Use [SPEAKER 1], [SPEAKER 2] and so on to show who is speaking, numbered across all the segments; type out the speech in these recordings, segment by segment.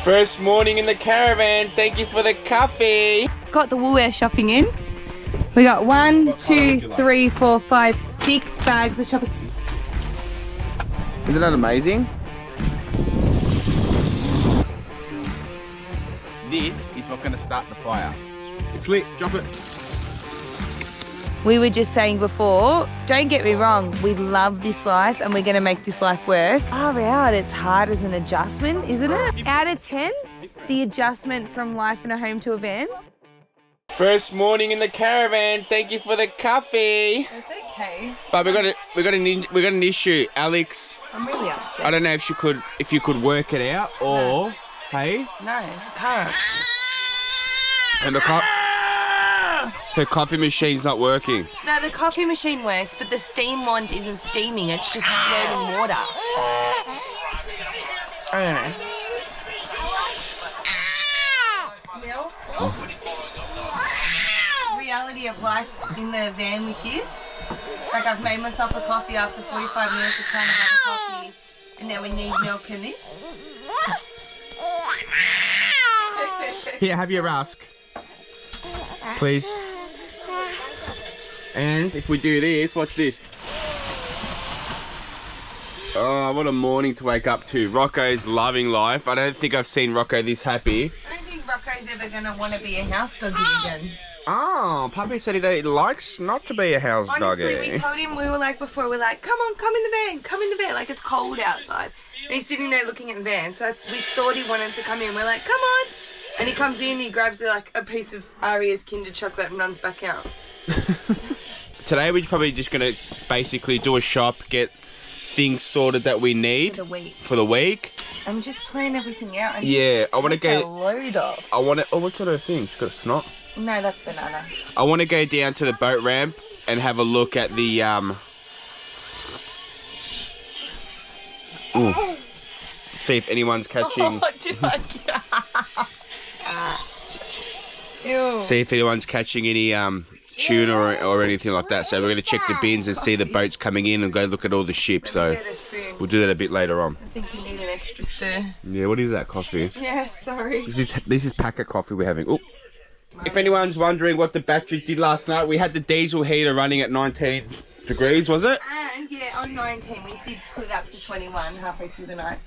[SPEAKER 1] First morning in the caravan. Thank you for the coffee.
[SPEAKER 2] Got the woolwear shopping in. We got 1, 2, 3, 4, 5, 6 bags of shopping.
[SPEAKER 1] Isn't that amazing? This is what's going to start the fire. It's lit. Drop it.
[SPEAKER 2] We were just saying before, don't get me wrong, we love this life and we're going to make this life work. Far out, it's hard as an adjustment, isn't it? Out of 10, the adjustment from life in a home to a van.
[SPEAKER 1] First morning in the caravan. Thank you for the coffee.
[SPEAKER 2] It's okay.
[SPEAKER 1] But we got an issue, Alex.
[SPEAKER 2] I'm really upset.
[SPEAKER 1] I don't know if you could work it out or hey.
[SPEAKER 2] No, I can't.
[SPEAKER 1] And her coffee machine's not working.
[SPEAKER 2] No, the coffee machine works, but the steam wand isn't steaming. It's just floating water. I don't know. Neil? Reality of life in the van with kids. Like I've made myself a coffee after 45 minutes of trying to have a coffee, and now we need milk and this.
[SPEAKER 1] Here, have your rusk. Please. And if we do this, watch this. Oh, what a morning to wake up to. Rocco's loving life. I don't think I've seen Rocco this happy.
[SPEAKER 2] I don't think Rocco's ever going to want to be a house doggy again.
[SPEAKER 1] Oh, Puppy said he likes not to be a house doggy.
[SPEAKER 2] Honestly, we told him, we were like before, we're like, come on, come in the van, come in the van. Like it's cold outside. And he's sitting there looking at the van. So we thought he wanted to come in. We're like, come on. And he comes in, he grabs like a piece of Aria's Kinder chocolate and runs back out.
[SPEAKER 1] Today we're probably just going to basically do a shop, get things sorted that we need for the week.
[SPEAKER 2] I'm just playing everything out.
[SPEAKER 1] I want to get
[SPEAKER 2] a load off.
[SPEAKER 1] I want to. Oh, what sort of thing? She's got a snot.
[SPEAKER 2] No, that's banana.
[SPEAKER 1] I want to go down to the boat ramp and have a look at the see if anyone's catching.
[SPEAKER 2] Oh, did I Ew.
[SPEAKER 1] See if anyone's catching any tuna or anything like that. So we're going to check the bins and see the boats coming in and go look at all the ships. So we'll do that a bit later on.
[SPEAKER 2] I think you need an extra stir.
[SPEAKER 1] Yeah, what is that coffee?
[SPEAKER 2] Yeah, sorry.
[SPEAKER 1] This is packet coffee we're having. Oh. If anyone's wondering what the batteries did last night, we had the diesel heater running at 19 degrees, was it?
[SPEAKER 2] And yeah, on 19 we did put it up to 21 halfway through the night.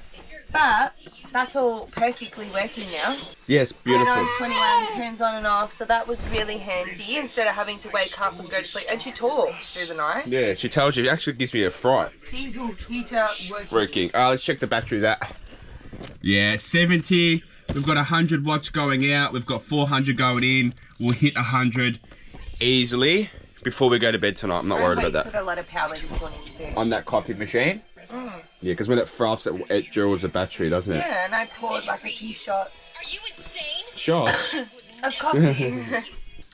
[SPEAKER 2] But that's all perfectly working now.
[SPEAKER 1] Yes, beautiful.
[SPEAKER 2] Set on 21, turns on and off, so that was really handy instead of having to wake up and go to sleep. And she talks through the night.
[SPEAKER 1] Yeah, she tells you. It actually gives me a fright.
[SPEAKER 2] Diesel heater working.
[SPEAKER 1] Let's check the batteries out. Yeah, 70. We've got 100 watts going out. We've got 400 going in. We'll hit 100 easily before we go to bed tonight. I'm not worried about that.
[SPEAKER 2] I wasted a lot of power this morning too.
[SPEAKER 1] On that coffee machine? Yeah, because when it froths, it draws the battery, doesn't it?
[SPEAKER 2] Yeah, and I poured like a few shots.
[SPEAKER 3] Are you insane?
[SPEAKER 1] Shots?
[SPEAKER 2] Of coffee.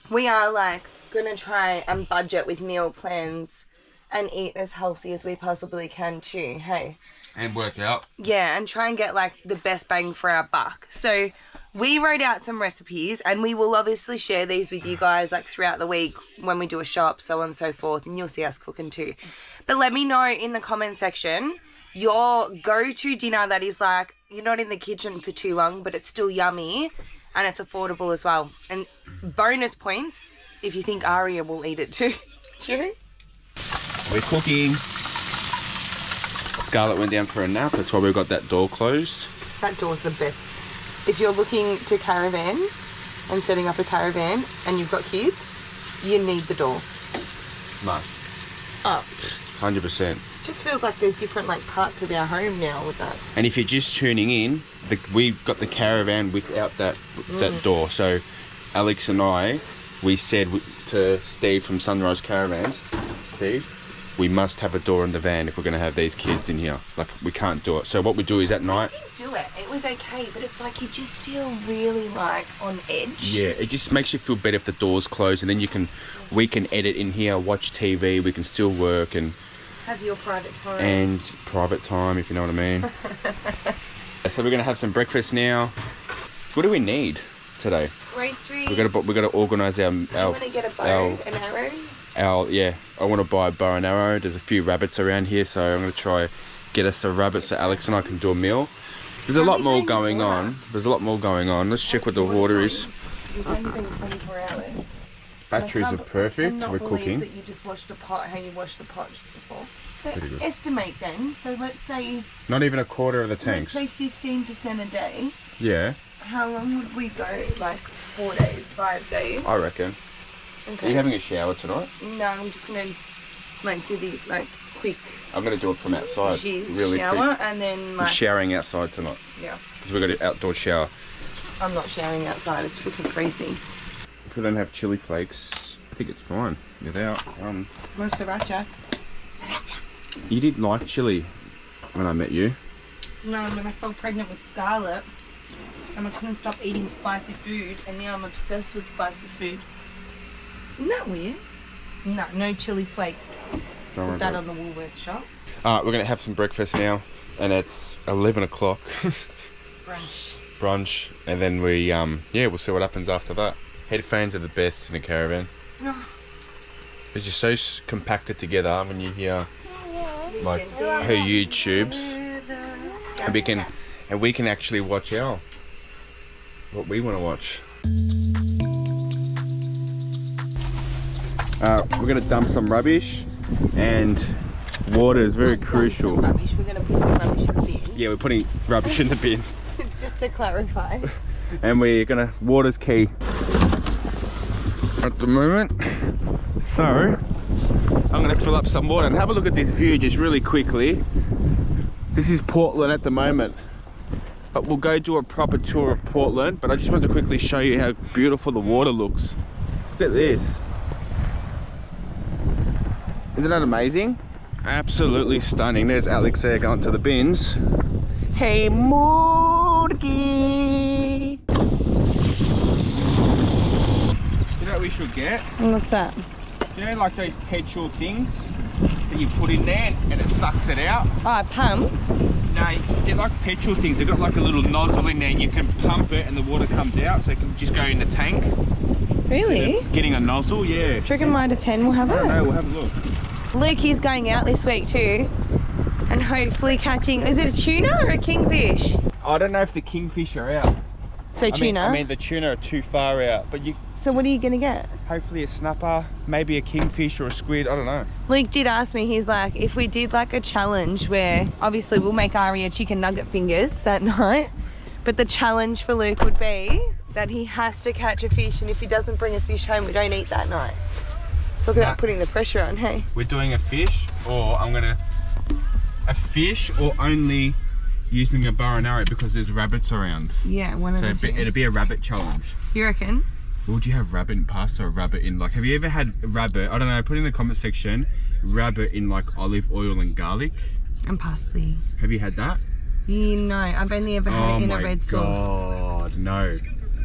[SPEAKER 2] We are like gonna try and budget with meal plans and eat as healthy as we possibly can too, hey?
[SPEAKER 1] And work out.
[SPEAKER 2] Yeah, and try and get like the best bang for our buck. So we wrote out some recipes and we will obviously share these with you guys like throughout the week when we do a shop, so on and so forth, and you'll see us cooking too. But let me know in the comment section your go-to dinner that is like, you're not in the kitchen for too long, but it's still yummy and it's affordable as well. And bonus points if you think Aria will eat it too. True?
[SPEAKER 1] We're cooking. Scarlett went down for a nap. That's why we've got that door closed.
[SPEAKER 2] That door's the best. If you're looking to caravan and setting up a caravan and you've got kids, you need the door.
[SPEAKER 1] Nice.
[SPEAKER 2] Oh.
[SPEAKER 1] 100%.
[SPEAKER 2] Just feels like there's different like parts of our home now with that.
[SPEAKER 1] And if you're just tuning in, we've got the caravan without that door. So Alex and I, we said to Steve from Sunrise Caravans, Steve, we must have a door in the van if we're going to have these kids in here. Like, we can't do it. So what we do is at night...
[SPEAKER 2] We didn't do it. It was okay, but it's like you just feel really like on edge.
[SPEAKER 1] Yeah, it just makes you feel better if the door's closed, and then we can edit in here, watch TV, we can still work and...
[SPEAKER 2] Have your private time.
[SPEAKER 1] And private time, if you know what I mean. So we're going to have some breakfast now. What do we need today?
[SPEAKER 2] Groceries.
[SPEAKER 1] We've got to organise our...
[SPEAKER 2] You want to get a bow and arrow?
[SPEAKER 1] Yeah, I want to buy a bow and arrow. There's a few rabbits around here, so I'm going to try get us a rabbit so Alex and I can do a meal. There's a lot more going on. There's a lot more going on. Let's check what the water is.
[SPEAKER 2] It's only been 24 hours.
[SPEAKER 1] Batteries are perfect. We're cooking.
[SPEAKER 2] That you just washed a pot, how you washed the pot just before. So
[SPEAKER 1] Pretty good.
[SPEAKER 2] estimate then. So let's say.
[SPEAKER 1] Not even a quarter of the tanks.
[SPEAKER 2] Let's say 15% a day.
[SPEAKER 1] Yeah.
[SPEAKER 2] How long would we go? Like 4 days, 5 days?
[SPEAKER 1] I reckon.
[SPEAKER 2] Okay.
[SPEAKER 1] Are you having a shower tonight?
[SPEAKER 2] No, I'm just gonna like do the quick.
[SPEAKER 1] I'm gonna do it from outside. Really
[SPEAKER 2] shower
[SPEAKER 1] quick.
[SPEAKER 2] and then
[SPEAKER 1] I'm
[SPEAKER 2] like.
[SPEAKER 1] showering outside tonight.
[SPEAKER 2] Yeah.
[SPEAKER 1] Because we've got an outdoor shower.
[SPEAKER 2] I'm not showering outside. It's freaking freezing.
[SPEAKER 1] If we don't have chili flakes, I think it's fine without.
[SPEAKER 2] More sriracha. Sriracha.
[SPEAKER 1] You didn't like chili when I met you.
[SPEAKER 2] No, when I fell pregnant with Scarlett, and I couldn't stop eating spicy food, and now I'm obsessed with spicy food. Isn't that weird? No, no chili flakes. Put that on the Woolworths shop.
[SPEAKER 1] Alright, we're gonna have some breakfast now, and it's 11 o'clock. Brunch, and then we we'll see what happens after that. Headphones are the best in a caravan. It's just so compacted together when you hear like her YouTubes, and we can actually watch what we want to watch. We're gonna dump some rubbish, and water is very crucial.
[SPEAKER 2] We're gonna put some rubbish in the bin.
[SPEAKER 1] Yeah, we're putting rubbish in the bin.
[SPEAKER 2] Just to clarify.
[SPEAKER 1] And water's key at the moment. So, I'm gonna fill up some water and have a look at this view just really quickly. This is Portland at the moment, but we'll go do a proper tour of Portland. But I just wanted to quickly show you how beautiful the water looks. Look at this. Isn't that amazing? Absolutely stunning. There's Alex there going to the bins. Hey, Morgie! You know what we should get?
[SPEAKER 2] What's that?
[SPEAKER 1] You know, like those petrol things that you put in there and it sucks it out?
[SPEAKER 2] Oh, pump?
[SPEAKER 1] No, they're like petrol things. They've got like a little nozzle in there and you can pump it and the water comes out, so it can just go in the tank.
[SPEAKER 2] Really?
[SPEAKER 1] Getting a nozzle, yeah.
[SPEAKER 2] Do you reckon Mitre 10 will have it?
[SPEAKER 1] No, we'll have a look.
[SPEAKER 2] Luke is going out this week too, and hopefully catching, is it a tuna or a kingfish?
[SPEAKER 1] I don't know if the kingfish are out.
[SPEAKER 2] So tuna?
[SPEAKER 1] I mean the tuna are too far out, but you...
[SPEAKER 2] So what are you going to get?
[SPEAKER 1] Hopefully a snapper, maybe a kingfish or a squid, I don't know.
[SPEAKER 2] Luke did ask me, he's like, if we did like a challenge where obviously we'll make Aria chicken nugget fingers that night, but the challenge for Luke would be that he has to catch a fish, and if he doesn't bring a fish home, we don't eat that night. Talk about putting the pressure on, hey?
[SPEAKER 1] We're doing a fish, or a fish, or only using a bow and arrow because there's rabbits around.
[SPEAKER 2] Yeah, one of the two.
[SPEAKER 1] It'll be a rabbit challenge.
[SPEAKER 2] You reckon?
[SPEAKER 1] Would you have rabbit in pasta or rabbit in have you ever had rabbit, I don't know, put in the comment section, rabbit in like olive oil and garlic?
[SPEAKER 2] And parsley.
[SPEAKER 1] Have you had that?
[SPEAKER 2] No, I've only ever had it in a red sauce.
[SPEAKER 1] Oh my god, no.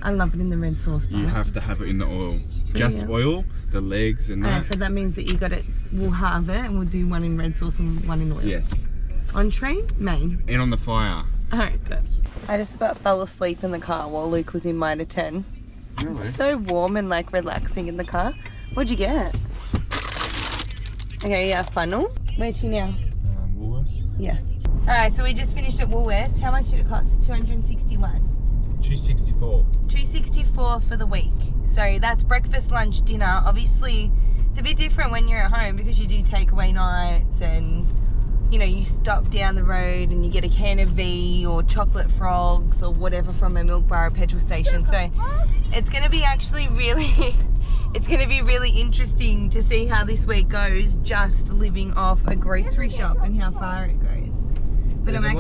[SPEAKER 2] I love it in the red sauce.
[SPEAKER 1] You have to have it in the oil. Just oil, the legs and that.
[SPEAKER 2] So that means that you got it, we'll halve it and we'll do one in red sauce and one in oil.
[SPEAKER 1] Yes.
[SPEAKER 2] Entree, main.
[SPEAKER 1] And on the fire.
[SPEAKER 2] Alright, good. I just about fell asleep in the car while Luke was in Mitre 10.
[SPEAKER 1] Really?
[SPEAKER 2] So warm and like relaxing in the car. What'd you get? Okay, yeah, funnel. Where to now?
[SPEAKER 1] Woolworths.
[SPEAKER 2] Yeah. Alright, so we just finished at Woolworths. How much did it cost? 261.
[SPEAKER 1] 264.
[SPEAKER 2] 264 for the week. So that's breakfast, lunch, dinner. Obviously, it's a bit different when you're at home because you do takeaway nights and, you know, you stop down the road and you get a can of V or chocolate frogs or whatever from a milk bar or petrol station. So it's going to be actually really, it's going to be really interesting to see how this week goes just living off a grocery shop and how far it goes. But I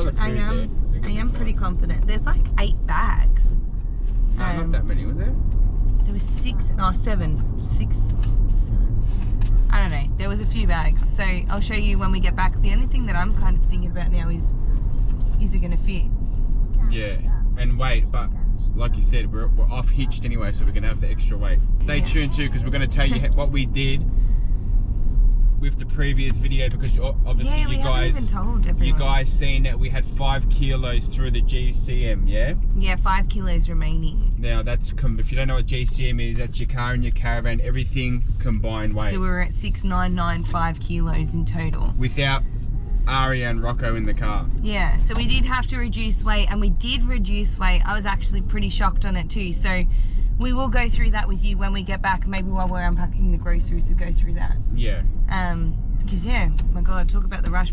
[SPEAKER 2] am pretty confident. There's like 8 bags.
[SPEAKER 1] No, not that many, was there?
[SPEAKER 2] There was 6, oh 7, 6, 7. I don't know. There was a few bags. So I'll show you when we get back. The only thing that I'm kind of thinking about now is it going to fit?
[SPEAKER 1] Yeah. And weight, but like you said, we're off hitched anyway, so we're going to have the extra weight. Stay tuned too, because we're going to tell you what we did with the previous video, because obviously you guys seen that we had 5 kilos through the GCM, yeah? Yeah,
[SPEAKER 2] 5 kilos remaining.
[SPEAKER 1] Now that's, if you don't know what GCM is, that's your car and your caravan, everything combined weight.
[SPEAKER 2] So we were at 6,995 kilos in total.
[SPEAKER 1] Without Ari and Rocco in the car.
[SPEAKER 2] Yeah, so we did have to reduce weight, and we did reduce weight. I was actually pretty shocked on it too. So we will go through that with you when we get back. Maybe while we're unpacking the groceries, we'll go through that.
[SPEAKER 1] Yeah.
[SPEAKER 2] Because yeah, my God, talk about the rush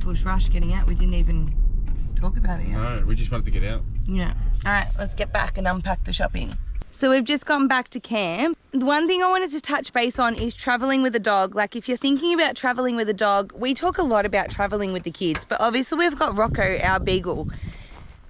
[SPEAKER 2] getting out. We didn't even talk about it yet.
[SPEAKER 1] No, we just wanted to get out.
[SPEAKER 2] Yeah. All right, let's get back and unpack the shopping. So we've just gotten back to camp. The one thing I wanted to touch base on is traveling with a dog. Like, if you're thinking about traveling with a dog, we talk a lot about traveling with the kids, but obviously we've got Rocco, our beagle.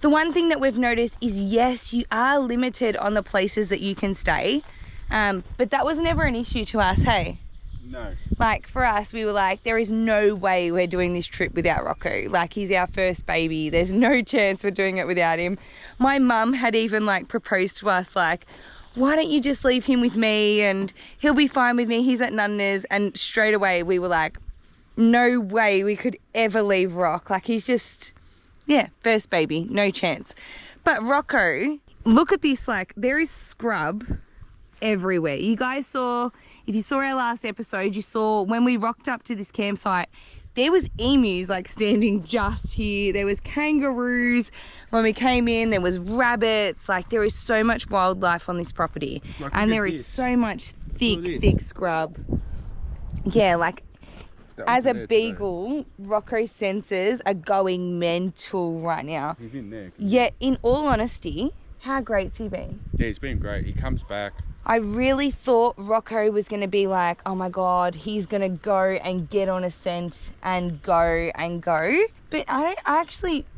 [SPEAKER 2] The one thing that we've noticed is, yes, you are limited on the places that you can stay, but that was never an issue to us, hey?
[SPEAKER 1] No.
[SPEAKER 2] Like, for us, we were like, there is no way we're doing this trip without Rocco. Like, he's our first baby. There's no chance we're doing it without him. My mum had even, like, proposed to us, like, why don't you just leave him with me and he'll be fine with me. He's at Nunna's. And straight away, we were like, no way we could ever leave Rock. Like, he's just, yeah, first baby, no chance. But Rocco, look at this, like, there is scrub everywhere. You guys saw... If you saw our last episode, you saw when we rocked up to this campsite, there was emus like standing just here. There was kangaroos. When we came in, there was rabbits. Like, there is so much wildlife on this property.
[SPEAKER 1] Like,
[SPEAKER 2] and there is so much thick scrub. Yeah, like, as a beagle, Rocco's senses are going mental right now.
[SPEAKER 1] He's in there.
[SPEAKER 2] Yet, in all honesty, how great's he been?
[SPEAKER 1] Yeah, he's been great. He comes back.
[SPEAKER 2] I really thought Rocco was going to be like, oh my God, he's going to go and get on a scent and go and go. But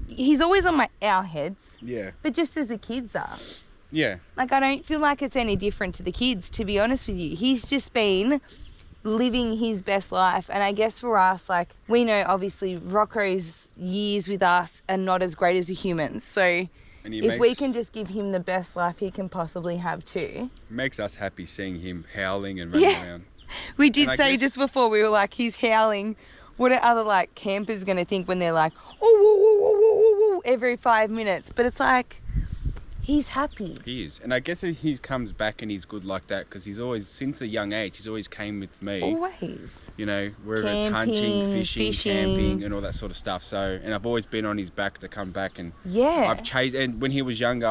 [SPEAKER 2] he's always on our heads.
[SPEAKER 1] Yeah.
[SPEAKER 2] But just as the kids are.
[SPEAKER 1] Yeah.
[SPEAKER 2] Like, I don't feel like it's any different to the kids, to be honest with you. He's just been living his best life. And I guess for us, like, we know obviously Rocco's years with us are not as great as a human. So... if we can just give him the best life he can possibly have too.
[SPEAKER 1] Makes us happy seeing him howling and running around.
[SPEAKER 2] We did say just before, we were like, he's howling. What are other like campers going to think when they're like, oh, whoa, whoa, whoa, whoa, whoa, every 5 minutes? But it's like, he's happy.
[SPEAKER 1] He is. And I guess he comes back and he's good like that because he's always, since a young age, he's always came with me.
[SPEAKER 2] Always.
[SPEAKER 1] You know, wherever it's hunting, fishing, camping and all that sort of stuff. So, and I've always been on his back to come back and I've chased, and when he was younger,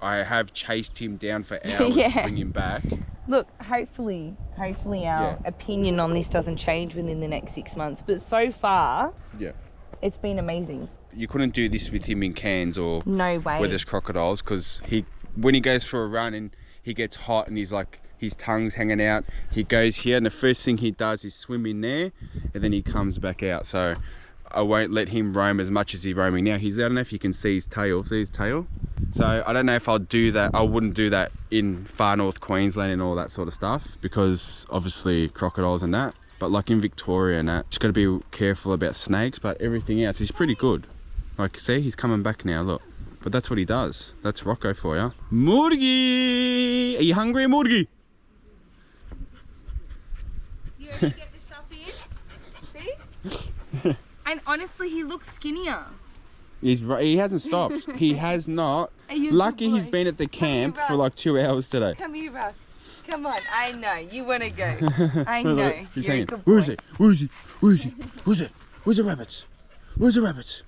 [SPEAKER 1] I have chased him down for hours to bring him back.
[SPEAKER 2] Look, hopefully our opinion on this doesn't change within the next 6 months. But so far, it's been amazing.
[SPEAKER 1] You couldn't do this with him in Cairns or
[SPEAKER 2] no way.
[SPEAKER 1] where there's crocodiles, because when he goes for a run and he gets hot and he's like, his tongue's hanging out, he goes here and the first thing he does is swim in there and then he comes back out. So I won't let him roam as much as he's roaming now. I don't know if you can see his tail. See his tail? So I don't know if I'll do that. I wouldn't do that in far north Queensland and all that sort of stuff because obviously crocodiles and that. But like in Victoria and that, just got to be careful about snakes, but everything else is pretty good. Like, see, he's coming back now, look. But that's what he does. That's Rocco for you. Morgie! Are you hungry, Morgie?
[SPEAKER 2] You only get the shop in? See? And honestly, he looks skinnier.
[SPEAKER 1] He hasn't stopped. He has not. Lucky he's been at the camp for like 2 hours today.
[SPEAKER 2] Come here, Russ. Come on, I know. You want to go. I know.
[SPEAKER 1] He's
[SPEAKER 2] You're
[SPEAKER 1] hanging.
[SPEAKER 2] a good boy.
[SPEAKER 1] Where is it? Where is he? Where is he? Where's it? Where's the rabbits? Where's the rabbits?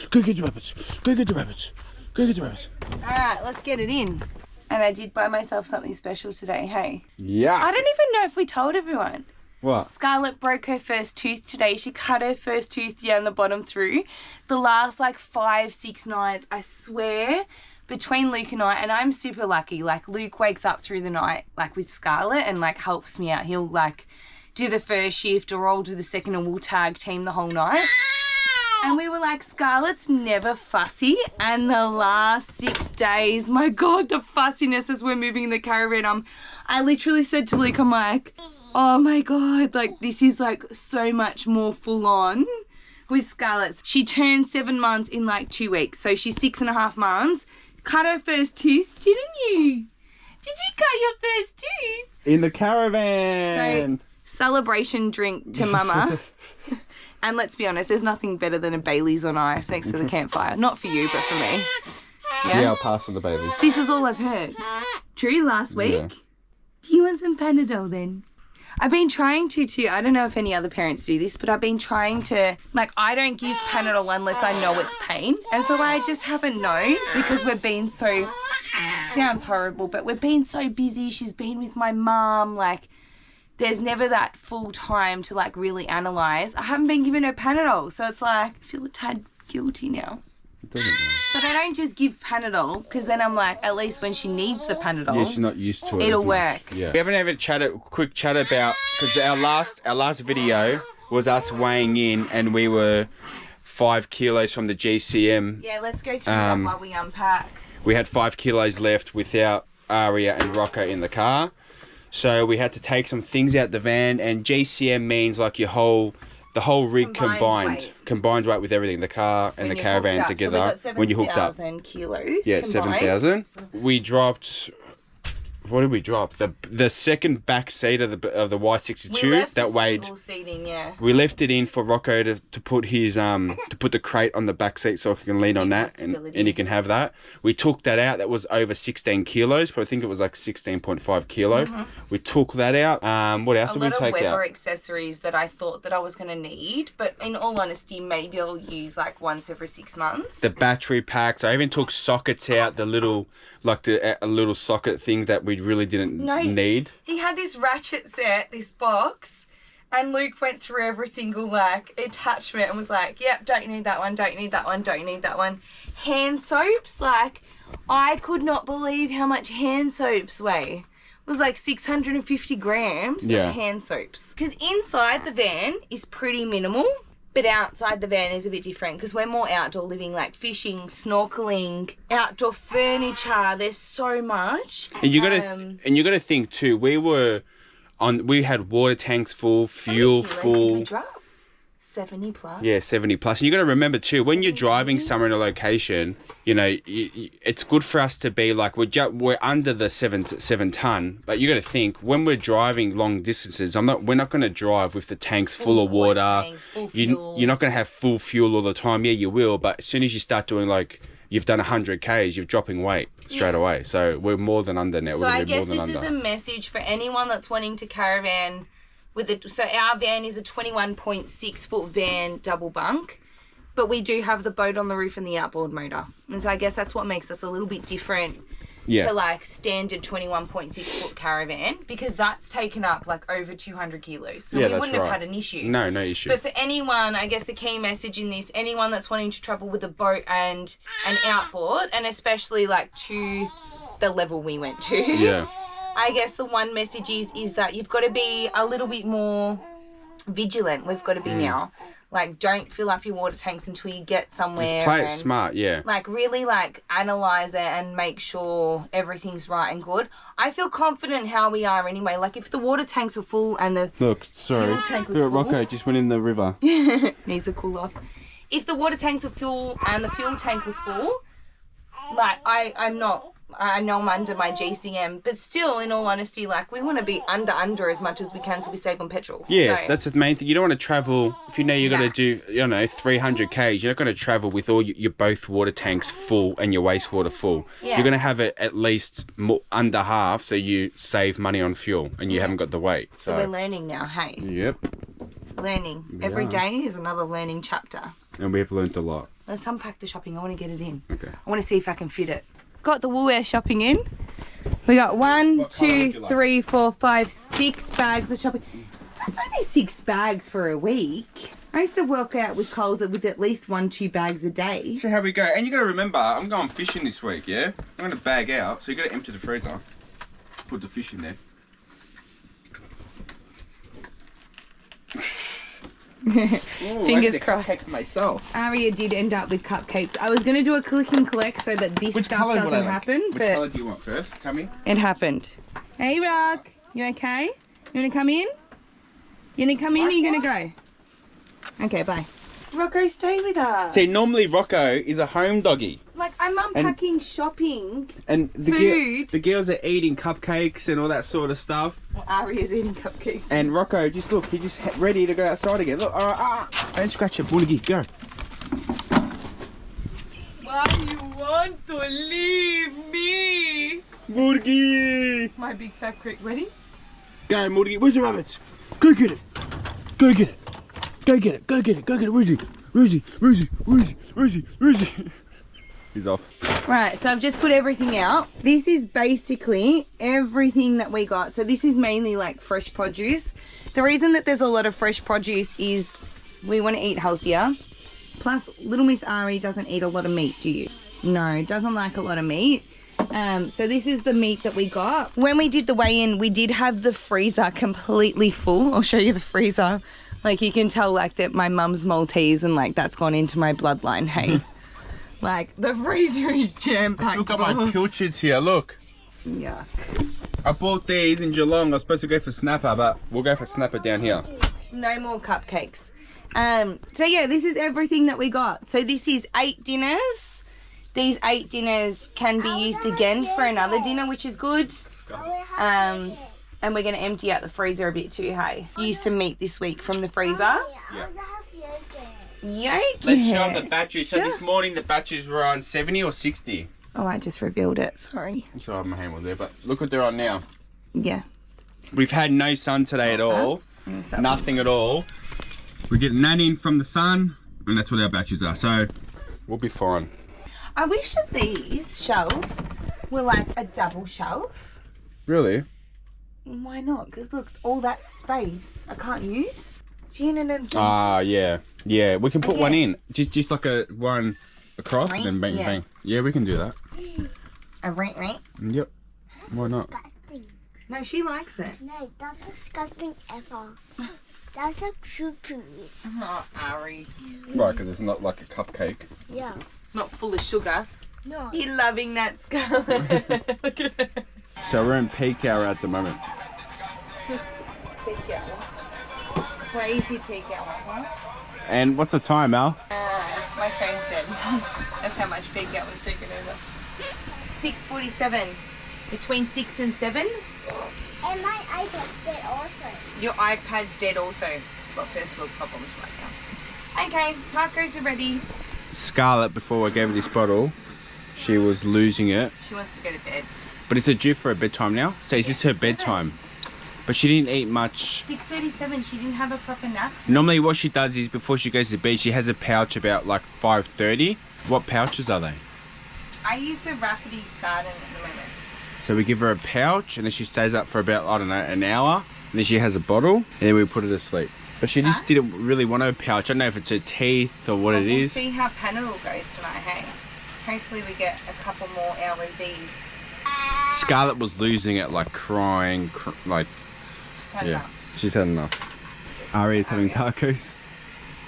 [SPEAKER 1] Go get the rabbits. Go get the rabbits. Go get the rabbits.
[SPEAKER 2] Alright, let's get it in. And I did buy myself something special today, hey?
[SPEAKER 1] Yeah.
[SPEAKER 2] I don't even know if we told everyone.
[SPEAKER 1] What?
[SPEAKER 2] Scarlett broke her first tooth today. She cut her first tooth down the bottom through. The last like 5-6 nights, I swear, between Luke and I, and I'm super lucky. Like, Luke wakes up through the night like with Scarlett and like helps me out. He'll like do the first shift or I'll do the second and we'll tag team the whole night. And we were like, Scarlett's never fussy. And the last 6 days, my God, the fussiness as we're moving in the caravan. I literally said to Luke, I'm like, oh my God, like this is like so much more full on with Scarlett. She turned 7 months in like 2 weeks. So she's 6.5 months. Cut her first tooth, didn't you? Did you cut your first tooth?
[SPEAKER 1] In the caravan.
[SPEAKER 2] So, celebration drink to Mama. And let's be honest, there's nothing better than a Bailey's on ice next to the campfire. Not for you, but for me.
[SPEAKER 1] Yeah, I'll pass on the Baileys.
[SPEAKER 2] This is all I've heard. True, last week?
[SPEAKER 1] Yeah.
[SPEAKER 2] Do you want some Panadol then? I've been trying to too. I don't know if any other parents do this, but I've been trying to, like, I don't give Panadol unless I know it's pain. And so I just haven't known because we've been so, sounds horrible, but we've been so busy. She's been with my mum. Like, there's never that full time to, like, really analyse. I haven't been giving her Panadol. So it's like, I feel a tad guilty now.
[SPEAKER 1] It doesn't matter.
[SPEAKER 2] But I don't just give Panadol because then I'm like, at least when she needs the Panadol,
[SPEAKER 1] Yeah, she's not used to it.
[SPEAKER 2] it'll
[SPEAKER 1] as much.
[SPEAKER 2] work.
[SPEAKER 1] Yeah. We haven't ever quick chat about, because our last video was us weighing in, and we were 5 kilos from the GCM.
[SPEAKER 2] Yeah, let's go through that while we unpack.
[SPEAKER 1] We had 5 kilos left without Aria and Rocco in the car, so we had to take some things out the van. And GCM means like the whole rig combined weight with everything, the car and the caravan together.
[SPEAKER 2] So we got
[SPEAKER 1] when you hooked up,
[SPEAKER 2] 7,000 kilos.
[SPEAKER 1] yeah,
[SPEAKER 2] combined.
[SPEAKER 1] 7,000. We dropped. What did we drop? The second back seat of the Y62 that weighed.
[SPEAKER 2] Seating, yeah.
[SPEAKER 1] We left it in for Rocco to put his to put the crate on the back seat so he can lean on that and he can have that. We took that out. That was over 16 kilos, but I think it was like 16.5 kilo. We took that out. What else did we take out? A lot of Weber
[SPEAKER 2] accessories that I thought that I was going to need, but in all honesty, maybe I'll use like once every 6 months.
[SPEAKER 1] The battery packs. I even took sockets out. The little a little socket thing that we really didn't need.
[SPEAKER 2] He had this ratchet set, this box, and Luke went through every single like attachment and was like, yep, don't need that one, don't need that one, don't need that one. Hand soaps, like, I could not believe how much hand soaps weigh. It was like 650 grams of hand soaps. Because inside the van is pretty minimal, but outside the van is a bit different because we're more outdoor living, like fishing, snorkeling, outdoor furniture. There's so much.
[SPEAKER 1] And you gotta think too. We had water tanks full, fuel full. Did we drop?
[SPEAKER 2] 70 plus.
[SPEAKER 1] Yeah, 70 plus. And you got to remember too, when you're driving somewhere in a location, you know, it's good for us to be like, we're under the 7 ton, but you got to think when we're driving long distances, we're not going to drive with the tanks full of water.
[SPEAKER 2] Tanks, full fuel.
[SPEAKER 1] You're not going to have full fuel all the time. Yeah, you will, but as soon as you start doing like, you've done 100 Ks, you're dropping weight straight away. So we're more than under now.
[SPEAKER 2] So I guess this is a message for anyone that's wanting to caravan. So our van is a 21.6 foot van double bunk, but we do have the boat on the roof and the outboard motor. And so I guess that's what makes us a little bit different to like standard 21.6 foot caravan, because that's taken up like over 200 kilos. So we wouldn't have had an issue.
[SPEAKER 1] No issue.
[SPEAKER 2] But for anyone, I guess a key message in this, anyone that's wanting to travel with a boat and an outboard, and especially like to the level we went to.
[SPEAKER 1] Yeah.
[SPEAKER 2] I guess the one message is that you've got to be a little bit more vigilant. We've got to be now. Like, don't fill up your water tanks until you get somewhere.
[SPEAKER 1] Just play it smart, yeah.
[SPEAKER 2] Like, really, like, analyse it and make sure everything's right and good. I feel confident how we are anyway. Like, if the water tanks were full and the fuel tank was full...
[SPEAKER 1] Rocco just went in the river.
[SPEAKER 2] Needs to cool off. If the water tanks were full and the fuel tank was full, like, I know I'm under my GCM, but still, in all honesty, like, we want to be under as much as we can so we save on petrol.
[SPEAKER 1] Yeah,
[SPEAKER 2] so,
[SPEAKER 1] that's the main thing. You don't want to travel, if you know you're going to do, 300 Ks, you're not going to travel with all your both water tanks full and your wastewater full. Yeah. You're going to have it at least under half so you save money on fuel and you haven't got the weight.
[SPEAKER 2] So we're learning now, hey?
[SPEAKER 1] Yep.
[SPEAKER 2] Learning. Every day is another learning chapter.
[SPEAKER 1] And we've learnt a lot.
[SPEAKER 2] Let's unpack the shopping. I want to get it in.
[SPEAKER 1] Okay.
[SPEAKER 2] I want to see if I can fit it. Got the woolwear shopping in. We got 1, 2, 3, 4, 5, 6 bags of shopping. That's only 6 bags for a week. I used to work out with Coles with at least 1-2 bags a day.
[SPEAKER 1] So how we go. And you got to remember, I'm going fishing this week, yeah? I'm going to bag out, so you got to empty the freezer. Put the fish in there.
[SPEAKER 2] Fingers crossed.
[SPEAKER 1] Myself.
[SPEAKER 2] Aria did end up with cupcakes. I was going to do a click and collect so that this stuff doesn't happen.
[SPEAKER 1] Which colour do you want first? Tell me.
[SPEAKER 2] It happened. Hey, Rock. You okay? You want to come in? You want to come in or are you going to go? Okay, bye. Rocco, stay with us.
[SPEAKER 1] See, normally Rocco is a home doggy.
[SPEAKER 2] Like, I'm unpacking shopping.
[SPEAKER 1] And
[SPEAKER 2] food.
[SPEAKER 1] The girls are eating cupcakes and all that sort of stuff.
[SPEAKER 2] Well, Aria's eating cupcakes.
[SPEAKER 1] And Rocco, just look, he's just ready to go outside again. Look, don't scratch your bulgy, go.
[SPEAKER 2] Why you want to leave me?
[SPEAKER 1] Burgi!
[SPEAKER 2] My big fat crick, ready?
[SPEAKER 1] Go, Morty. Where's the rabbits? Go get it. Go get it. Go get it. Go get it. Go get it. Where's he? Where's he? Where's he? Where's he? Where's he? Where's he? He's off.
[SPEAKER 2] Right, so I've just put everything out. This is basically everything that we got. So this is mainly like fresh produce. The reason that there's a lot of fresh produce is we want to eat healthier. Plus, little Miss Ari doesn't eat a lot of meat, do you? No, doesn't like a lot of meat. So this is the meat that we got. When we did the weigh-in, we did have the freezer completely full. I'll show you the freezer. Like, you can tell, like, that my mum's Maltese and, like, that's gone into my bloodline, hey? Like, the freezer is jam-packed.
[SPEAKER 1] I still got my pilchards here, look.
[SPEAKER 2] Yuck.
[SPEAKER 1] I bought these in Geelong. I was supposed to go for snapper, but we'll go for snapper down here.
[SPEAKER 2] No more cupcakes. So, yeah, this is everything that we got. So this is 8 dinners. These 8 dinners can be used again for another dinner, which is good. And we're going to empty out the freezer a bit too, hey? Use some meat this week from the freezer.
[SPEAKER 1] Yeah.
[SPEAKER 2] Yolk.
[SPEAKER 1] Let's show them the batteries. So this morning the batteries were on 70 or 60.
[SPEAKER 2] Oh, I just revealed it. Sorry.
[SPEAKER 1] So my hand was there, but look what they're on now.
[SPEAKER 2] Yeah.
[SPEAKER 1] We've had no sun today at all. Nothing at all. We get none in from the sun, and that's what our batteries are. So we'll be fine.
[SPEAKER 2] I wish that these shelves were like a double shelf.
[SPEAKER 1] Really?
[SPEAKER 2] Why not? Because look, all that space I can't use. Do you know what I'm saying?
[SPEAKER 1] Ah, yeah. Yeah, we can put one in. Just like a one across and then bang, bang. Yeah, we can do that.
[SPEAKER 2] A right?
[SPEAKER 1] Yep. Why not?
[SPEAKER 3] Disgusting.
[SPEAKER 2] No, she likes it.
[SPEAKER 3] No, that's disgusting ever. That's a poo-poo.
[SPEAKER 2] Oh, Ari.
[SPEAKER 1] Right, because it's not like a cupcake.
[SPEAKER 3] Yeah.
[SPEAKER 2] Not full of sugar.
[SPEAKER 3] No.
[SPEAKER 2] You're loving that, Scarlett. Look at it.
[SPEAKER 1] So we're in peak hour at the moment.
[SPEAKER 2] Peak hour. Crazy peak hour, huh?
[SPEAKER 1] And what's the time, Al?
[SPEAKER 2] My phone's dead. That's how much peak hour was taken over. 6:47. Between 6 and 7.
[SPEAKER 3] And my iPad's dead also.
[SPEAKER 2] Your iPad's dead also. Got first world problems right now. Okay, tacos are ready.
[SPEAKER 1] Scarlett, before I gave her this bottle, she was losing it.
[SPEAKER 2] She wants to go to bed.
[SPEAKER 1] But it's due for her bedtime now. So is this her bedtime? But she didn't eat much.
[SPEAKER 2] 6:37. She didn't have a proper nap.
[SPEAKER 1] Normally what she does is before she goes to bed, she has a pouch about like 5:30. What pouches are they?
[SPEAKER 2] I use the Rafferty's Garden at the moment.
[SPEAKER 1] So we give her a pouch and then she stays up for about, I don't know, an hour. And then she has a bottle and then we put her to sleep. But she just didn't really want her pouch. I don't know if it's her teeth or what it is.
[SPEAKER 2] We'll see how Panadol goes tonight, hey? Hopefully we get a couple more hours these.
[SPEAKER 1] Scarlett was losing it, like crying, like...
[SPEAKER 2] She's had enough.
[SPEAKER 1] She's had enough. Ari's having tacos.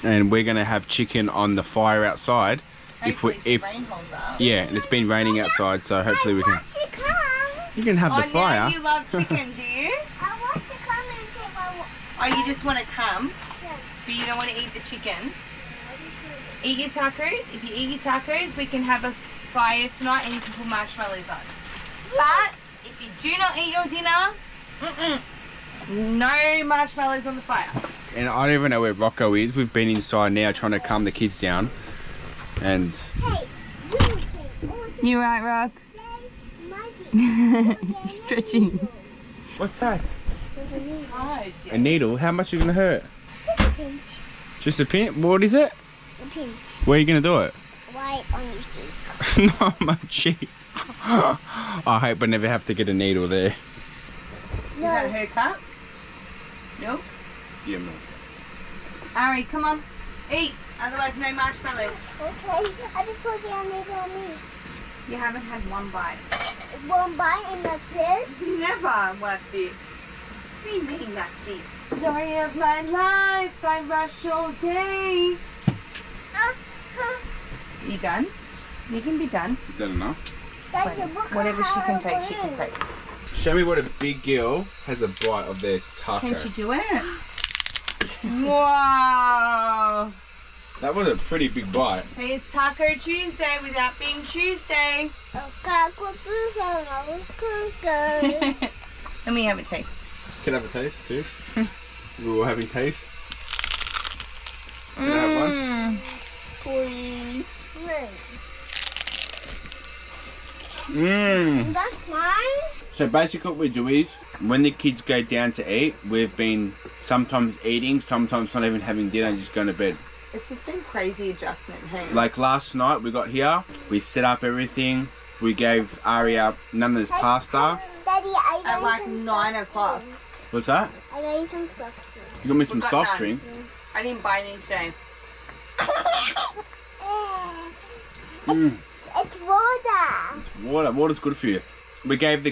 [SPEAKER 1] And we're going to have chicken on the fire outside.
[SPEAKER 2] Hopefully if the rain holds up.
[SPEAKER 1] Yeah, and it's been raining outside, so hopefully we can... You can have the fire.
[SPEAKER 2] Oh, you love chicken, do you?
[SPEAKER 3] I want to come and put my...
[SPEAKER 2] Oh, you just want to come,
[SPEAKER 3] Yeah.
[SPEAKER 2] but you don't want to eat the chicken? Eat your tacos. If you eat your tacos, we can have a fire tonight and you can put marshmallows on. But if you do not eat your dinner, no marshmallows on the fire.
[SPEAKER 1] And I don't even know where Rocco is. We've been inside now trying to calm the kids down. And...
[SPEAKER 3] Hey,
[SPEAKER 2] You right, Rock? Stretching.
[SPEAKER 1] What's that?
[SPEAKER 2] It's hard,
[SPEAKER 1] A needle? How much are you going to hurt?
[SPEAKER 3] Just a pinch.
[SPEAKER 1] Just a pinch? What is it?
[SPEAKER 3] A pinch.
[SPEAKER 1] Where are you going to do it?
[SPEAKER 3] Right on your cheek.
[SPEAKER 1] Not my cheek. I hope I never have to get a needle there.
[SPEAKER 2] Is that her cup? Milk?
[SPEAKER 1] Yeah, milk.
[SPEAKER 2] Ari, come on. Eat. Otherwise, no marshmallows.
[SPEAKER 3] Okay, I just put the needle on me.
[SPEAKER 2] You haven't had one bite.
[SPEAKER 3] One bite and that's it?
[SPEAKER 2] Never. That's it. What do you mean that's it? Story of my life by Rush all day. You done? You can be done.
[SPEAKER 1] Is that enough?
[SPEAKER 3] That's a book.
[SPEAKER 2] Whatever she can take, she can take.
[SPEAKER 1] Show me what a big girl has a bite of their taco.
[SPEAKER 2] Can she do it? Wow.
[SPEAKER 1] That was a pretty big bite.
[SPEAKER 2] Say it's Taco Tuesday without being Tuesday. Let me have a taste.
[SPEAKER 1] Can I have a taste too? We were having taste. Can I have one? Please. Mmm.
[SPEAKER 3] That's mine?
[SPEAKER 1] So basically what we do is, when the kids go down to eat, we've been sometimes eating, sometimes not even having dinner and just going to bed.
[SPEAKER 2] It's just been crazy adjustment, hey?
[SPEAKER 1] Like last night we got here, we set up everything, we gave Aria Nana's pasta.
[SPEAKER 3] Daddy,
[SPEAKER 2] At like 9 o'clock.
[SPEAKER 1] What's that?
[SPEAKER 3] I got you some soft drink.
[SPEAKER 1] You got me some
[SPEAKER 2] got
[SPEAKER 1] soft
[SPEAKER 2] none.
[SPEAKER 1] drink?
[SPEAKER 2] I didn't buy any today.
[SPEAKER 3] It's water.
[SPEAKER 1] It's water. Water's good for you. We gave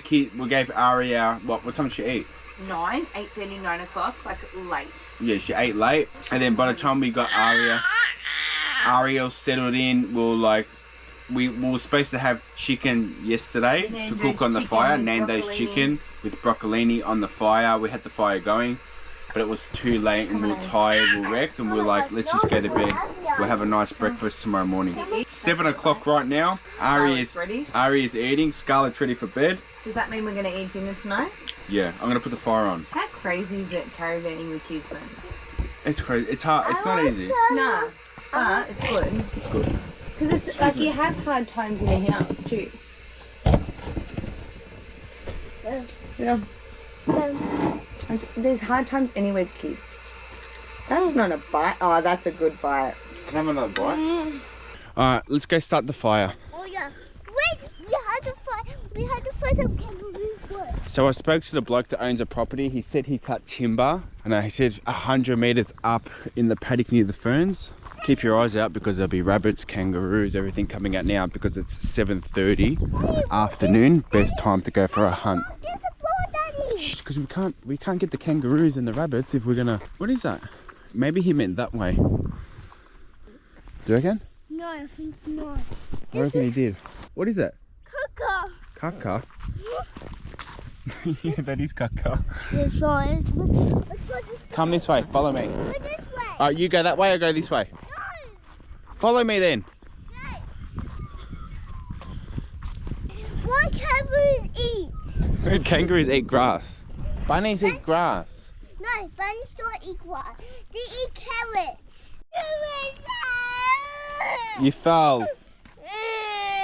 [SPEAKER 1] Aria, what time did she eat?
[SPEAKER 2] 9, 8:30, 9 o'clock, like late.
[SPEAKER 1] Yeah, she ate late. And then by the time we got Aria settled in, we were supposed to have chicken yesterday to cook on the fire. Nando's chicken with broccolini on the fire. We had the fire going, but it was too late and we were tired, we were wrecked, and we were like, let's just go to bed. We'll have a nice breakfast tomorrow morning. It's 7 o'clock right now. Aria's eating. Scarlett's ready for bed.
[SPEAKER 2] Does that mean we're going to eat dinner tonight?
[SPEAKER 1] Yeah, I'm going to put the fire on.
[SPEAKER 2] How crazy is it caravanning with kids, man?
[SPEAKER 1] It's crazy. It's hard. It's not easy.
[SPEAKER 2] Nah, but it's good.
[SPEAKER 1] It's good.
[SPEAKER 2] Because it's like you have hard times in the house too. Yeah. There's hard times anywhere with kids. That's not a bite. Oh, that's a good bite.
[SPEAKER 1] Can I have another bite? Alright, let's go start the fire.
[SPEAKER 3] Oh yeah. Wait, we had to find some kangaroo wood.
[SPEAKER 1] So I spoke to the bloke that owns a property. He said he cut timber. And he said 100 meters up in the paddock near the ferns. Keep your eyes out because there'll be rabbits, kangaroos, everything coming out now because it's 7:30 afternoon. Best time to go for a hunt. Because we can't get the kangaroos and the rabbits if we're gonna. What is that? Maybe he meant that way. Do you reckon?
[SPEAKER 3] No, I think not.
[SPEAKER 1] I reckon he did. What is that?
[SPEAKER 3] Caca.
[SPEAKER 1] Caca? Yeah, that is caca.
[SPEAKER 3] Yes, let's go this
[SPEAKER 1] Come this way, follow me.
[SPEAKER 3] way. This way.
[SPEAKER 1] Alright, you go that way, I'll go this way.
[SPEAKER 3] No.
[SPEAKER 1] Follow me then.
[SPEAKER 3] What kangaroos eat?
[SPEAKER 1] Kangaroos eat grass. Bunnies eat grass.
[SPEAKER 3] No, bunnies don't eat grass. They eat carrots.
[SPEAKER 1] You fell.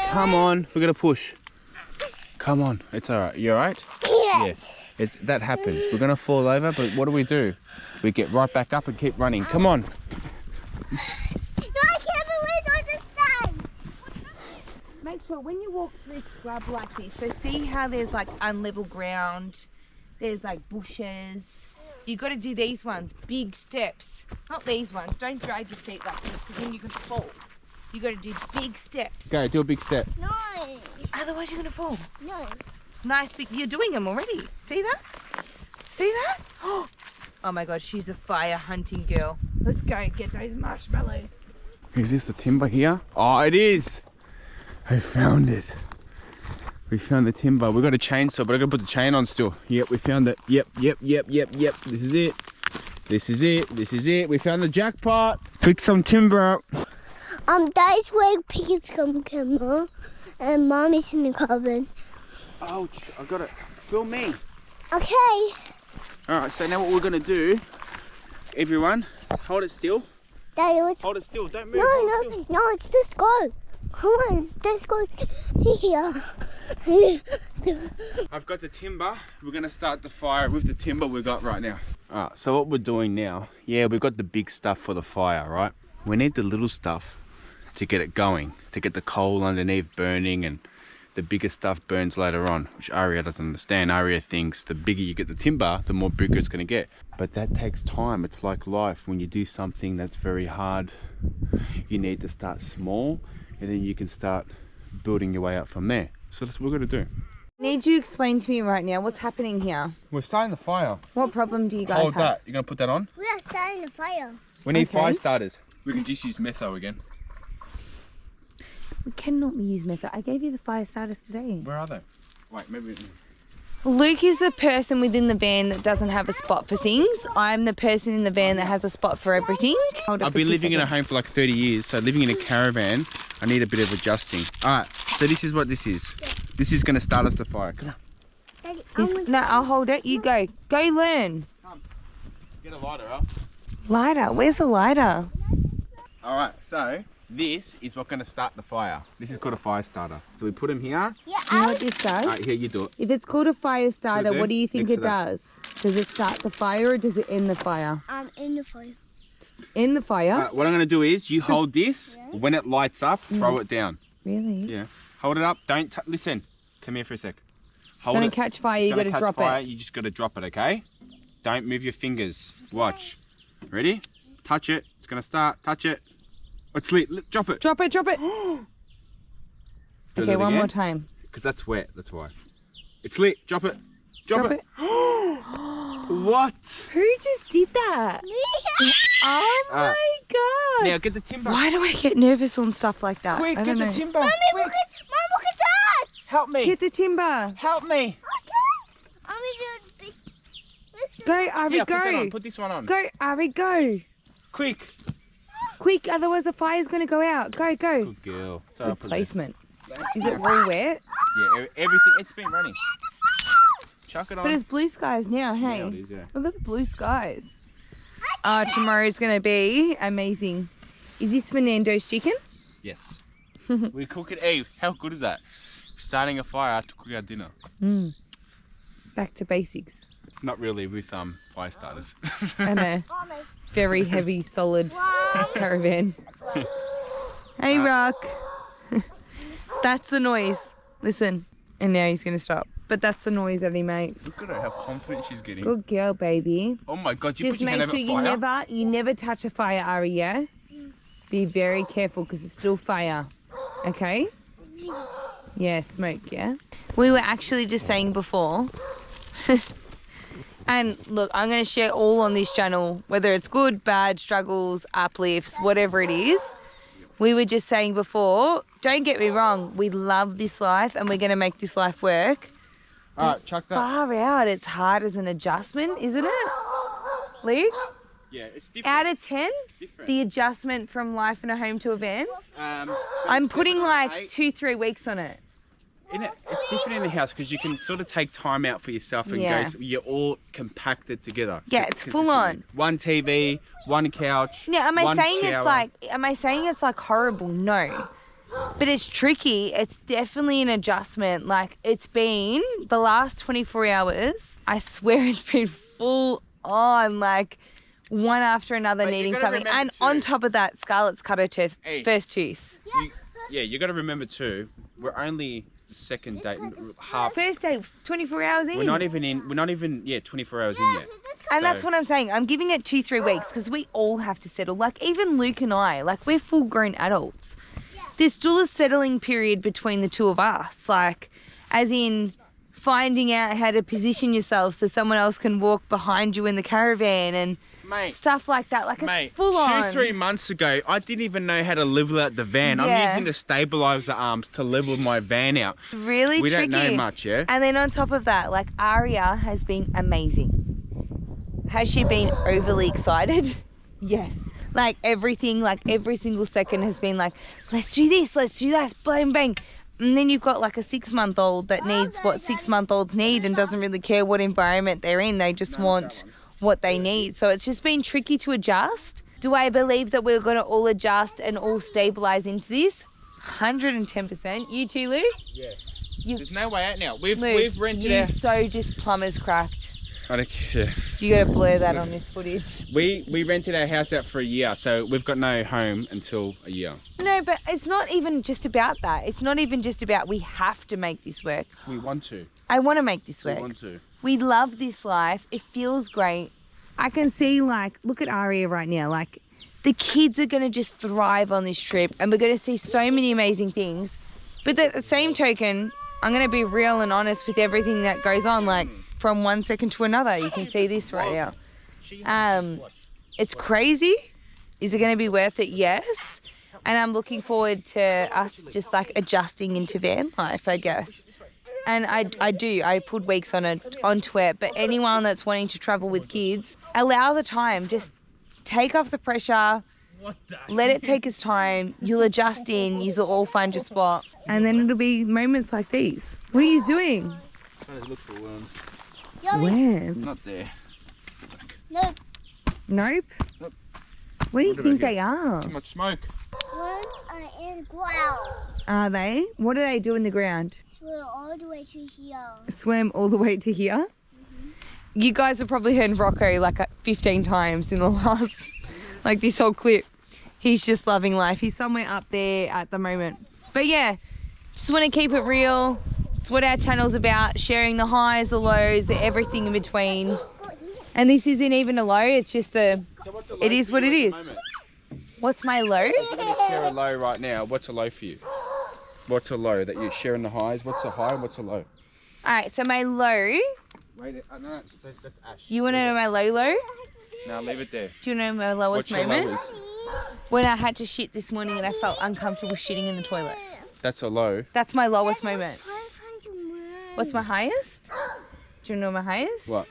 [SPEAKER 1] Come on, we're gonna push. Come on, it's alright. You alright?
[SPEAKER 3] Yes.
[SPEAKER 1] Yeah. That happens. We're gonna fall over, but what do? We get right back up and keep running. Come on.
[SPEAKER 3] No, kangaroos on the side.
[SPEAKER 2] Make sure when you walk through scrub like this, so see how there's like unlevel ground, there's like bushes. You got to do these ones, big steps. Not these ones. Don't drag your feet like this because then you can fall. You got to do big steps.
[SPEAKER 1] Go, do a big step.
[SPEAKER 3] No.
[SPEAKER 2] Otherwise you're going to fall.
[SPEAKER 3] No.
[SPEAKER 2] Nice big, you're doing them already. See that? See that? Oh my God, she's a fire hunting girl. Let's go get those marshmallows.
[SPEAKER 1] Is this the timber here? Oh, it is. I found it. We found the timber. We got a chainsaw, but I gotta put the chain on still. Yep, we found it. Yep. This is it. This is it. We found the jackpot. Pick some timber up.
[SPEAKER 3] That's where pigs come, and Mommy's in the cabin.
[SPEAKER 1] Ouch! I got it. Film me.
[SPEAKER 3] Okay.
[SPEAKER 1] All right. So now what we're gonna do? Everyone, hold it still.
[SPEAKER 3] Daddy, what's...
[SPEAKER 1] Hold it still. Don't move.
[SPEAKER 3] No, it's this go. Come on, let's go here.
[SPEAKER 1] I've got the timber. We're gonna start the fire with the timber we got right now. Alright, so what we're doing now, we've got the big stuff for the fire, right? We need the little stuff to get it going, to get the coal underneath burning, and the bigger stuff burns later on, which Aria doesn't understand. Aria thinks the bigger you get the timber, the more bigger it's gonna get. But that takes time. It's like life. When you do something that's very hard, you need to start small, and then you can start building your way up from there. So that's what we're going to do.
[SPEAKER 2] Need you explain to me right now what's happening here?
[SPEAKER 1] We're starting the fire.
[SPEAKER 2] What problem do you guys
[SPEAKER 1] Hold
[SPEAKER 2] have?
[SPEAKER 1] that. You're going to put that on?
[SPEAKER 3] We are starting the fire.
[SPEAKER 1] We need
[SPEAKER 2] Okay.
[SPEAKER 1] fire starters. We can just use metho again.
[SPEAKER 2] We cannot use method. I gave you the fire starters today.
[SPEAKER 1] Where are they? Wait, maybe...
[SPEAKER 2] Luke is the person within the van that doesn't have a spot for things. I'm the person in the van that has a spot for everything.
[SPEAKER 1] I've been living in a home for like 30 years, so living in a caravan, I need a bit of adjusting. Alright, so this is what this is. This is going to start us the fire. Come on.
[SPEAKER 3] Daddy,
[SPEAKER 2] No, I'll hold it. You go. Go learn.
[SPEAKER 1] Come. Get a lighter up.
[SPEAKER 2] Lighter. Where's the lighter?
[SPEAKER 1] Alright, so This is what's going to start the fire. This is called a fire starter. So we put them here.
[SPEAKER 3] Yeah,
[SPEAKER 2] You know what this does?
[SPEAKER 1] Alright, here, you do it.
[SPEAKER 2] If it's called a fire starter,
[SPEAKER 1] do?
[SPEAKER 2] what do you think
[SPEAKER 1] Next
[SPEAKER 2] it
[SPEAKER 1] to that.
[SPEAKER 2] does? Does it start the fire or does it end the fire?
[SPEAKER 3] in the fire.
[SPEAKER 2] In the fire?
[SPEAKER 1] What I'm going to do is you hold this. When it lights up, throw it down.
[SPEAKER 2] Really?
[SPEAKER 1] Yeah. Hold it up. Don't listen. Come here for a sec. Hold
[SPEAKER 2] It's going
[SPEAKER 1] it.
[SPEAKER 2] to catch fire,
[SPEAKER 1] It's
[SPEAKER 2] you got
[SPEAKER 1] gonna
[SPEAKER 2] to
[SPEAKER 1] catch
[SPEAKER 2] drop
[SPEAKER 1] fire.
[SPEAKER 2] it.
[SPEAKER 1] You just got to drop it, okay? Don't move your fingers. Watch. Ready? Touch it. It's going to start. Touch it. It's lit. Drop it.
[SPEAKER 2] Drop it, drop it.
[SPEAKER 1] Do
[SPEAKER 2] Okay,
[SPEAKER 1] it
[SPEAKER 2] one
[SPEAKER 1] again.
[SPEAKER 2] more time.
[SPEAKER 1] Because that's wet. That's why. It's lit. Drop it. Drop
[SPEAKER 2] Drop
[SPEAKER 1] it. What?
[SPEAKER 2] Who just did that? Oh my god.
[SPEAKER 1] Now get the timber.
[SPEAKER 2] Why do I get nervous on stuff like that?
[SPEAKER 1] Quick,
[SPEAKER 2] I
[SPEAKER 1] get
[SPEAKER 2] don't
[SPEAKER 1] the
[SPEAKER 2] know.
[SPEAKER 1] timber.
[SPEAKER 3] Mom,
[SPEAKER 1] Quick.
[SPEAKER 3] look at that!
[SPEAKER 1] Help me.
[SPEAKER 2] Get the timber.
[SPEAKER 1] Help me.
[SPEAKER 3] Mommy, listen.
[SPEAKER 2] Go, Ari,
[SPEAKER 1] Yeah, put that on.
[SPEAKER 2] go.
[SPEAKER 1] Put this one on.
[SPEAKER 2] Go, Ari, go.
[SPEAKER 1] Quick.
[SPEAKER 2] Quick, otherwise the fire's going to go out. Go, go.
[SPEAKER 1] Good girl. So
[SPEAKER 2] Good placement. Is it all wet?
[SPEAKER 1] Yeah, everything. It's been running. Chuck it on.
[SPEAKER 2] But it's blue skies now, hey?
[SPEAKER 1] Yeah, it is, yeah.
[SPEAKER 2] Look at the blue skies. Oh, tomorrow's going to be amazing. Is this Menando's chicken?
[SPEAKER 1] Yes. We cook it. Hey, how good is that? Starting a fire to cook our dinner.
[SPEAKER 2] Back to basics.
[SPEAKER 1] Not really with fire starters.
[SPEAKER 2] And a very heavy, solid caravan. Hey, Rock. That's the noise. Listen. And now he's going to stop. But that's the noise that he makes.
[SPEAKER 1] Look at her, how confident she's getting.
[SPEAKER 2] Good girl, baby.
[SPEAKER 1] Oh my god, you
[SPEAKER 2] Just
[SPEAKER 1] put your
[SPEAKER 2] make
[SPEAKER 1] hand
[SPEAKER 2] sure
[SPEAKER 1] over fire?
[SPEAKER 2] you never touch a fire, Ari, yeah? Be very careful because it's still fire. Okay? Yeah, smoke, yeah? We were actually just saying before, and look, I'm going to share all on this channel, whether it's good, bad, struggles, uplifts, whatever it is. We were just saying before, don't get me wrong, we love this life and we're going to make this life work.
[SPEAKER 1] Alright, chuck that.
[SPEAKER 2] Far out, it's hard as an adjustment, isn't it? Luke?
[SPEAKER 1] Yeah, it's different.
[SPEAKER 2] Out of 10,
[SPEAKER 1] different.
[SPEAKER 2] the adjustment from life in a home to a van,
[SPEAKER 1] I'm
[SPEAKER 2] I'm putting like 2-3 weeks on it.
[SPEAKER 1] It's different in the house because you can sort of take time out for yourself and
[SPEAKER 2] Yeah.
[SPEAKER 1] go. You're all compacted together.
[SPEAKER 2] Yeah, it's full on.
[SPEAKER 1] One TV, one couch.
[SPEAKER 2] Now, am I
[SPEAKER 1] one
[SPEAKER 2] saying
[SPEAKER 1] shower.
[SPEAKER 2] it's like horrible? No. But it's tricky. It's definitely an adjustment. Like, it's been the last 24 hours, I swear it's been full on, like, one after another
[SPEAKER 1] But you
[SPEAKER 2] needing
[SPEAKER 1] gotta
[SPEAKER 2] something.
[SPEAKER 1] remember
[SPEAKER 2] And
[SPEAKER 1] too-
[SPEAKER 2] on top of that, Scarlett's cut her tooth,
[SPEAKER 1] Hey.
[SPEAKER 2] first tooth.
[SPEAKER 1] You got to remember too. We're only the second date, half.
[SPEAKER 2] First day, 24 hours in.
[SPEAKER 1] We're not even 24 hours in yet.
[SPEAKER 2] And that's
[SPEAKER 1] So-
[SPEAKER 2] what I'm saying. I'm giving it 2-3 weeks because we all have to settle. Like, even Luke and I, like, we're full grown adults. There's still a settling period between the two of us. Like, as in finding out how to position yourself so someone else can walk behind you in the caravan and
[SPEAKER 1] Mate,
[SPEAKER 2] stuff like that. Like,
[SPEAKER 1] Mate,
[SPEAKER 2] it's full on.
[SPEAKER 1] 2-3 months ago, I didn't even know how to level out the van.
[SPEAKER 2] Yeah.
[SPEAKER 1] I'm using the stabilizer arms to level my van out.
[SPEAKER 2] Really
[SPEAKER 1] We
[SPEAKER 2] tricky.
[SPEAKER 1] don't know much, yeah?
[SPEAKER 2] And then on top of that, like, Aria has been amazing. Has she been overly excited? Yes. Like, everything, like, every single second has been like, let's do this, let's do that, bang, bang. And then you've got, like, a 6-month-old that needs what 6-month-olds need and doesn't really care what environment they're in. They just want what they need. So it's just been tricky to adjust. Do I believe that we're going to all adjust and all stabilise into this? 110%. You too, Lou?
[SPEAKER 1] Yeah.
[SPEAKER 2] You-
[SPEAKER 1] There's no way out now. We've
[SPEAKER 2] Lou,
[SPEAKER 1] rented
[SPEAKER 2] you
[SPEAKER 1] our...
[SPEAKER 2] so just plumber's cracked.
[SPEAKER 1] I don't care.
[SPEAKER 2] You got to blur that on this footage.
[SPEAKER 1] We rented our house out for a year, so we've got no home until a year.
[SPEAKER 2] No, but it's not even just about that. It's not even just about we have to make this work.
[SPEAKER 1] We want to.
[SPEAKER 2] I want to make this
[SPEAKER 1] We
[SPEAKER 2] work.
[SPEAKER 1] want to.
[SPEAKER 2] We love this life. It feels great. I can see, like, look at Aria right now. Like, the kids are going to just thrive on this trip and we're going to see so many amazing things. But at the same token, I'm going to be real and honest with everything that goes on, like, from one second to another. You can see this right now. It's crazy. Is it going to be worth it? Yes. And I'm looking forward to us just, like, adjusting into van life, I guess. And I put weeks onto it. But anyone that's wanting to travel with kids, allow the time. Just take off the pressure. Let it take its time. You'll adjust in. You'll all find your spot. And then it'll be moments like these. What are you doing?
[SPEAKER 1] Trying to look for worms.
[SPEAKER 2] Worms?
[SPEAKER 1] Not there.
[SPEAKER 3] No.
[SPEAKER 2] Nope.
[SPEAKER 1] Nope.
[SPEAKER 2] What do you
[SPEAKER 1] What did I
[SPEAKER 2] think
[SPEAKER 1] get?
[SPEAKER 2] they are?
[SPEAKER 1] Too much smoke.
[SPEAKER 3] Worms are in the ground.
[SPEAKER 2] Are they? What do they do in the ground?
[SPEAKER 3] Swim all the way to here.
[SPEAKER 2] Swim all the way to here? You guys have probably heard Rocco like 15 times in the last, like this whole clip. He's just loving life. He's somewhere up there at the moment. But yeah, just want to keep it real. It's what our channel's about, sharing the highs, the lows, the everything in between. And this isn't even a low, it's just it is what it is. What's my low?
[SPEAKER 1] You're going to share a low right now. What's a low for you? What's a low that you're sharing the highs? What's a high and what's a low?
[SPEAKER 2] Alright, so my low.
[SPEAKER 1] Wait, no, that's Ash.
[SPEAKER 2] You want to know my low?
[SPEAKER 1] No, leave it there.
[SPEAKER 2] Do you know my lowest
[SPEAKER 1] What's your
[SPEAKER 2] moment?
[SPEAKER 1] lowest?
[SPEAKER 2] When I had to shit this morning and I felt uncomfortable shitting in the toilet.
[SPEAKER 1] That's a low.
[SPEAKER 2] That's my lowest moment. What's my highest? Do you know my highest?
[SPEAKER 1] What?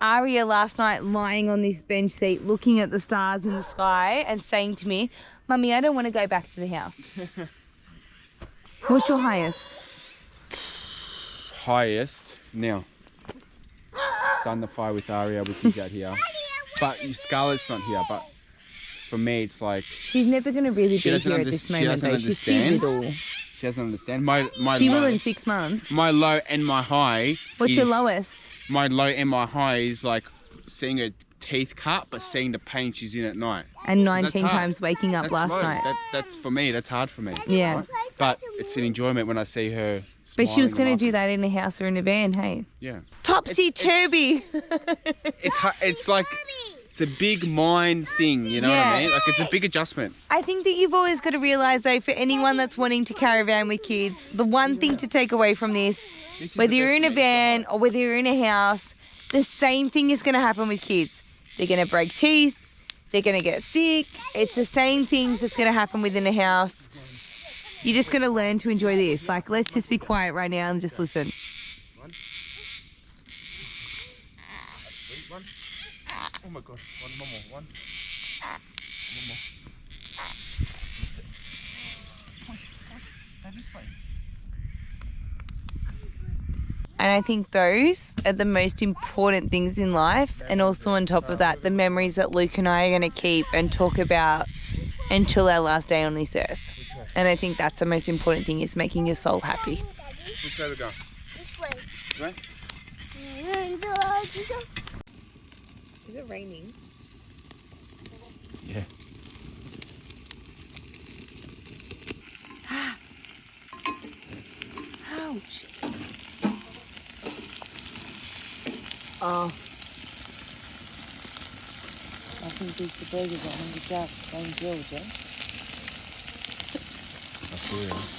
[SPEAKER 2] Aria last night lying on this bench seat looking at the stars in the sky and saying to me, Mummy, I don't want to go back to the house. What's your highest?
[SPEAKER 1] Highest. Now. Starting the fire with Aria, which is out here. But Scarlett's not here, but for me it's like...
[SPEAKER 2] She's never going to really be here at this moment though. She's too little.
[SPEAKER 1] She doesn't understand.
[SPEAKER 2] She
[SPEAKER 1] low,
[SPEAKER 2] will in 6 months.
[SPEAKER 1] My low and my high.
[SPEAKER 2] What's your lowest?
[SPEAKER 1] My low and my high is like seeing her teeth cut, but seeing the pain she's in at night.
[SPEAKER 2] And 19 times waking up
[SPEAKER 1] that's
[SPEAKER 2] last
[SPEAKER 1] low.
[SPEAKER 2] night.
[SPEAKER 1] That's for me. That's hard for me.
[SPEAKER 2] Yeah.
[SPEAKER 1] Right? But it's an enjoyment when I see her.
[SPEAKER 2] But she was going to
[SPEAKER 1] to
[SPEAKER 2] do that in a house or in a van, hey?
[SPEAKER 1] Yeah.
[SPEAKER 2] Topsy-turvy.
[SPEAKER 1] It's like it's a big mind thing, you know what I mean? Like it's a big adjustment.
[SPEAKER 2] I think that you've always got to realise though, for anyone that's wanting to caravan with kids, the one thing to take away from this, whether you're in a van or whether you're in a house, the same thing is going to happen with kids. They're going to break teeth. They're going to get sick. It's the same things that's going to happen within a house. You're just going to learn to enjoy this. Like, let's just be quiet right now and just listen.
[SPEAKER 1] Oh my gosh, one more. One more. Go this way.
[SPEAKER 2] And I think those are the most important things in life. And also on top of that, the memories that Luke and I are going to keep and talk about until our last day on this earth. And I think that's the most important thing, is making your soul happy.
[SPEAKER 1] Which way we go?
[SPEAKER 3] This way.
[SPEAKER 1] Right?
[SPEAKER 2] Is it raining?
[SPEAKER 1] Yeah.
[SPEAKER 2] Ouch. Oh. I think these burgers at Hungry Jack's going Georgia.
[SPEAKER 1] That's weird.